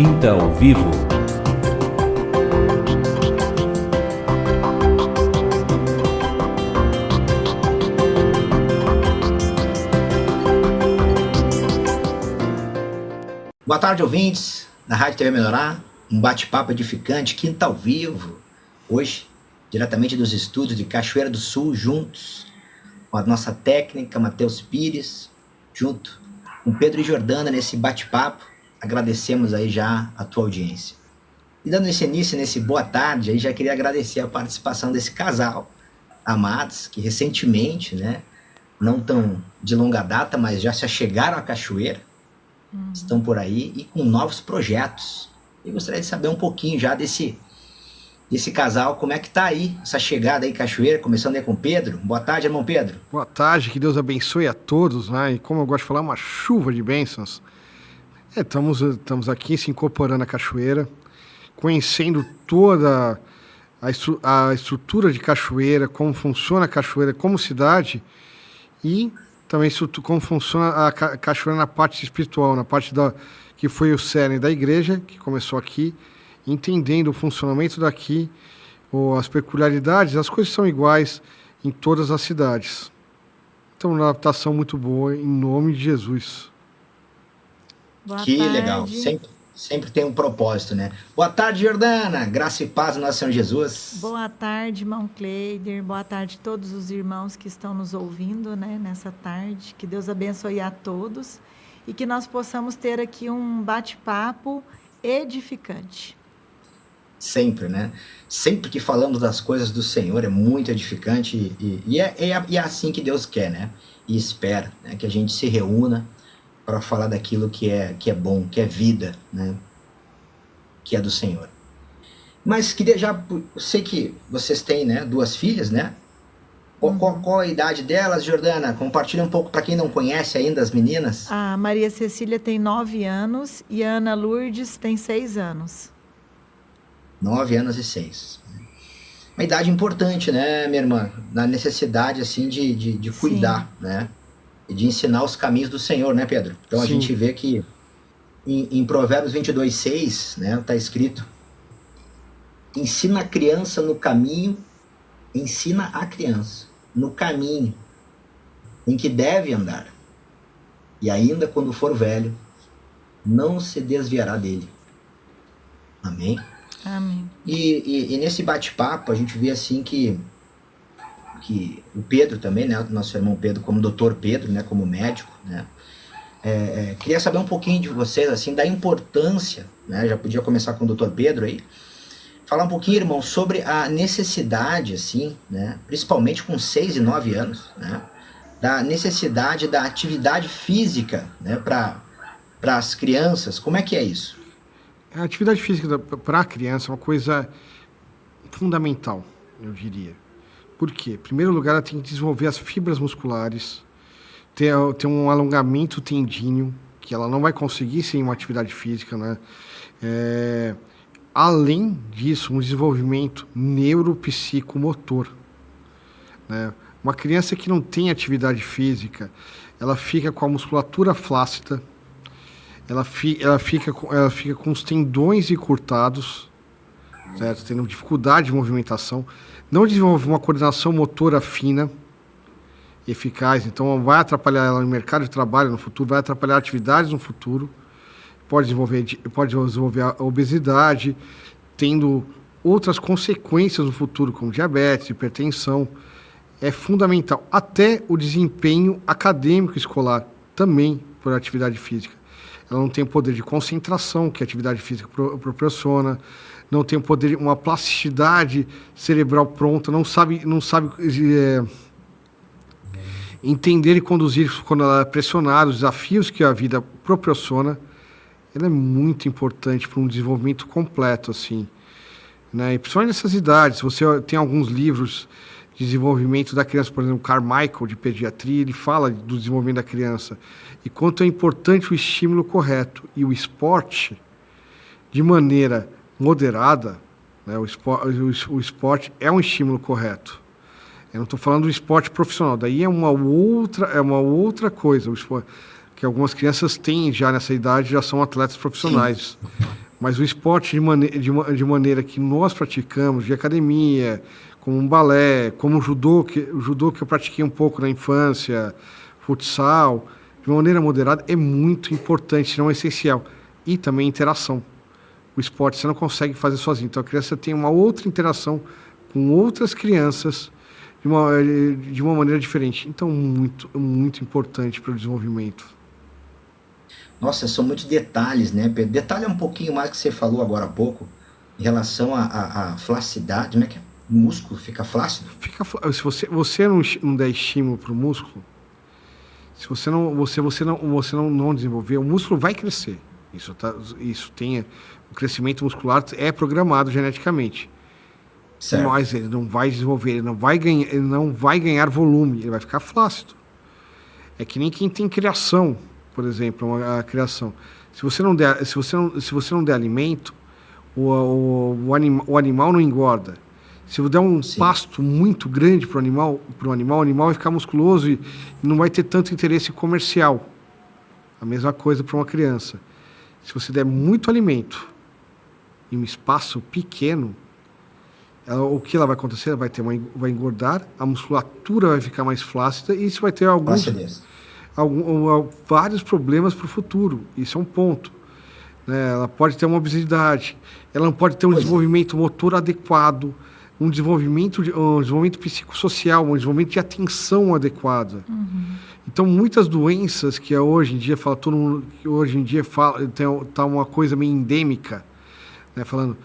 Quinta ao Vivo. Boa tarde, ouvintes da Rádio TV Melhorar, um bate-papo edificante, Quinta ao Vivo. Hoje, diretamente dos estúdios de Cachoeira do Sul, juntos com a nossa técnica, Matheus Pires, junto com Pedro e Jordana nesse bate-papo. Agradecemos aí já a tua audiência. E dando esse início nesse boa tarde, aí já queria agradecer a participação desse casal, amados, que recentemente, não tão de longa data, mas já se achegaram à Cachoeira, estão por aí e com novos projetos. Eu gostaria de saber um pouquinho já desse casal, como é que tá aí, essa chegada aí, Cachoeira, começando aí com o Pedro. Boa tarde, irmão Pedro. Boa tarde, que Deus abençoe a todos, né? E como eu gosto de falar, uma chuva de bênçãos. Estamos aqui se incorporando à Cachoeira, conhecendo toda a estrutura de Cachoeira, como funciona a Cachoeira como cidade e também como funciona a Cachoeira na parte espiritual, na parte que foi o cerne da igreja, que começou aqui, entendendo o funcionamento daqui, as peculiaridades, as coisas são iguais em todas as cidades. Então, uma adaptação muito boa, em nome de Jesus. Boa tarde. Legal, sempre tem um propósito, né? Boa tarde, Jordana, graça e paz no nosso Senhor Jesus. Boa tarde, irmão Cleider, boa tarde a todos os irmãos que estão nos ouvindo, nessa tarde. Que Deus abençoe a todos e que nós possamos ter aqui um bate-papo edificante. Sempre, né? Sempre que falamos das coisas do Senhor é muito edificante e é assim que Deus quer, né? E espera, né? Que a gente se reúna para falar daquilo que é bom, que é vida, né? Que é do Senhor. Mas queria eu sei que vocês têm, né, duas filhas, né? Qual a idade delas, Jordana? Compartilha um pouco para quem não conhece ainda as meninas. A Maria Cecília tem 9 anos e a Ana Lourdes tem 6 anos. 9 anos e 6. Uma idade importante, né, minha irmã? Na necessidade, assim, de cuidar, né? E de ensinar os caminhos do Senhor, né, Pedro? Então Sim. A gente vê que em Provérbios 22:6, né, tá escrito: ensina a criança no caminho, ensina a criança no caminho em que deve andar. E ainda quando for velho, não se desviará dele. Amém? Amém. E nesse bate-papo a gente vê assim que o Pedro também, né, nosso irmão Pedro, como doutor Pedro, né, como médico, né, queria saber um pouquinho de vocês, assim, da importância, né, já podia começar com o doutor Pedro aí, falar um pouquinho, irmão, sobre a necessidade, assim, né, principalmente com 6 e 9 anos, né, da necessidade da atividade física, né, para as crianças. Como é que é isso? A atividade física para a criança é uma coisa fundamental, eu diria. Por quê? Em primeiro lugar, ela tem que desenvolver as fibras musculares, ter um alongamento tendíneo, que ela não vai conseguir sem uma atividade física, né? Além disso, um desenvolvimento neuropsicomotor, né? Uma criança que não tem atividade física, ela fica com a musculatura flácida, ela fica com os tendões encurtados, certo? Tendo dificuldade de movimentação, não desenvolve uma coordenação motora fina, eficaz, então vai atrapalhar ela no mercado de trabalho no futuro, vai atrapalhar atividades no futuro, pode desenvolver a obesidade, tendo outras consequências no futuro, como diabetes, hipertensão. É fundamental. Até o desempenho acadêmico escolar, também por atividade física. Ela não tem o poder de concentração que a atividade física proporciona, não tem o poder, uma plasticidade cerebral pronta, não sabe entender e conduzir quando ela é pressionada, os desafios que a vida proporciona. Ela é muito importante para um desenvolvimento completo, assim, né? E principalmente nessas idades. Você tem alguns livros de desenvolvimento da criança, por exemplo, Carmichael, de pediatria, ele fala do desenvolvimento da criança e quanto é importante o estímulo correto. E o esporte, de maneira moderada, né, o esporte é um estímulo correto. Eu não estou falando do esporte profissional, daí é uma outra coisa. O esporte, que algumas crianças têm já nessa idade, já são atletas profissionais. Sim. Mas o esporte de maneira que nós praticamos, de academia, como um balé, como o judô que eu pratiquei um pouco na infância, futsal, de uma maneira moderada, é muito importante, não é essencial. E também interação. O esporte você não consegue fazer sozinho. Então a criança tem uma outra interação com outras crianças de uma maneira diferente. Então, muito, muito importante para o desenvolvimento. Nossa, são muitos detalhes, né, Pedro? Detalhe um pouquinho mais que você falou agora há pouco, em relação à flacidade, como é que é? O músculo fica flácido? Se você não der estímulo para o músculo, se você não desenvolver, o músculo vai crescer. Isso tem o crescimento muscular é programado geneticamente. Certo. Mas ele não vai desenvolver, ele não vai ganhar volume, ele vai ficar flácido. É que nem quem tem criação, por exemplo, a criação. Se você não der alimento, o animal não engorda. Se eu der um pasto muito grande para o animal vai ficar musculoso e não vai ter tanto interesse comercial. A mesma coisa para uma criança. Se você der muito alimento em um espaço pequeno, o que ela vai acontecer? Ela vai engordar, a musculatura vai ficar mais flácida e isso vai ter vários problemas para o futuro. Isso é um ponto. Né? Ela pode ter uma obesidade, ela não pode ter um desenvolvimento motor adequado, um desenvolvimento psicossocial, um desenvolvimento de atenção adequada. Uhum. Então, muitas doenças que hoje em dia tá uma coisa meio endêmica, né? Falando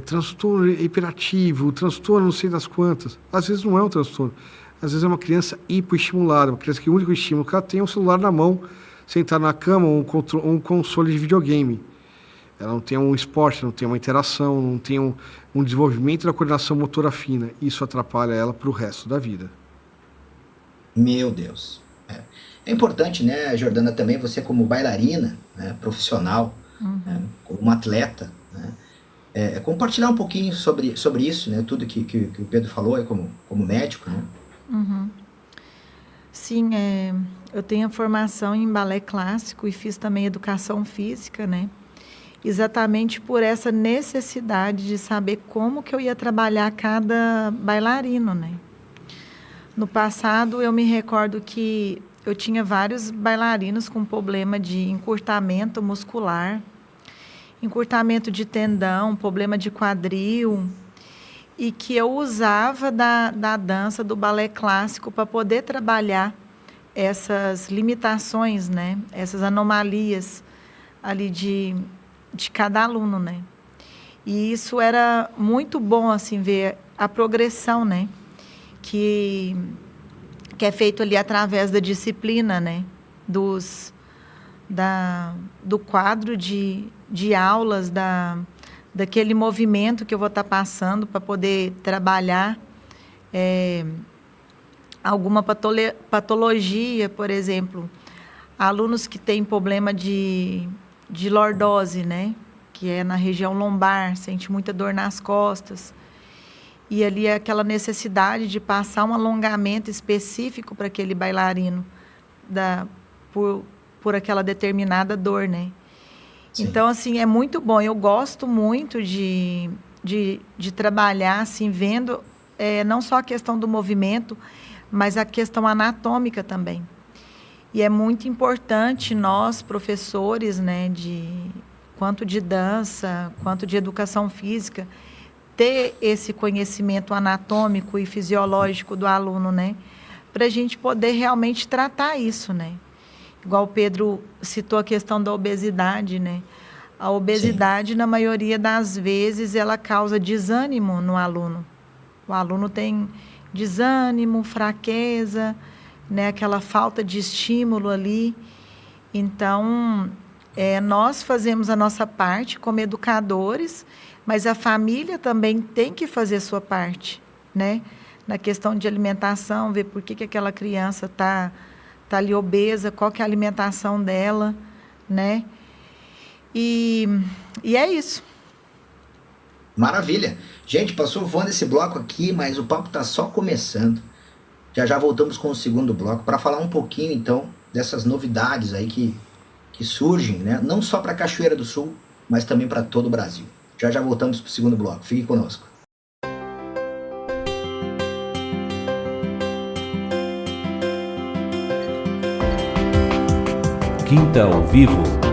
transtorno hiperativo, transtorno não sei das quantas. Às vezes não é um transtorno. Às vezes é uma criança hipoestimulada, uma criança que o único estímulo que ela tem é um celular na mão, sentar na cama ou um console de videogame. Ela não tem um esporte, não tem uma interação, não tem um desenvolvimento da coordenação motora fina. Isso atrapalha ela para o resto da vida. Meu Deus. É importante, né, Jordana, também você como bailarina, né, profissional, né, como uma atleta, né, compartilhar um pouquinho sobre isso, né, tudo que o Pedro falou como médico, né? Uhum. Sim, eu tenho a formação em balé clássico e fiz também educação física, né? Exatamente por essa necessidade de saber como que eu ia trabalhar cada bailarino, né? No passado, eu me recordo que eu tinha vários bailarinos com problema de encurtamento muscular, encurtamento de tendão, problema de quadril, e que eu usava da dança, do balé clássico, para poder trabalhar essas limitações, né? Essas anomalias ali de cada aluno, né? E isso era muito bom, assim, ver a progressão, né? Que é feito ali através da disciplina, né? Do quadro de aulas, daquele movimento que eu vou estar passando para poder trabalhar alguma patologia, por exemplo. Alunos que têm problema de lordose, né? Que é na região lombar, sente muita dor nas costas. E ali é aquela necessidade de passar um alongamento específico para aquele bailarino por aquela determinada dor, né? Sim. Então, assim, é muito bom. Eu gosto muito de trabalhar, assim, vendo não só a questão do movimento, mas a questão anatômica também. E é muito importante nós, professores, né, quanto de dança, quanto de educação física, ter esse conhecimento anatômico e fisiológico do aluno, né, para a gente poder realmente tratar isso, né. Igual o Pedro citou a questão da obesidade, né. A obesidade, na maioria das vezes, ela causa desânimo no aluno. O aluno tem desânimo, fraqueza, né, aquela falta de estímulo ali. Então, nós fazemos a nossa parte como educadores, mas a família também tem que fazer a sua parte, né? Na questão de alimentação, ver por que aquela criança tá ali obesa, qual que é a alimentação dela, né? E é isso. Maravilha. Gente, passou voando esse bloco aqui, mas o papo está só começando. Já voltamos com o segundo bloco para falar um pouquinho, então, dessas novidades aí que surgem, né? Não só para Cachoeira do Sul, mas também para todo o Brasil. Já já voltamos para o segundo bloco. Fique conosco. Quinta ao Vivo.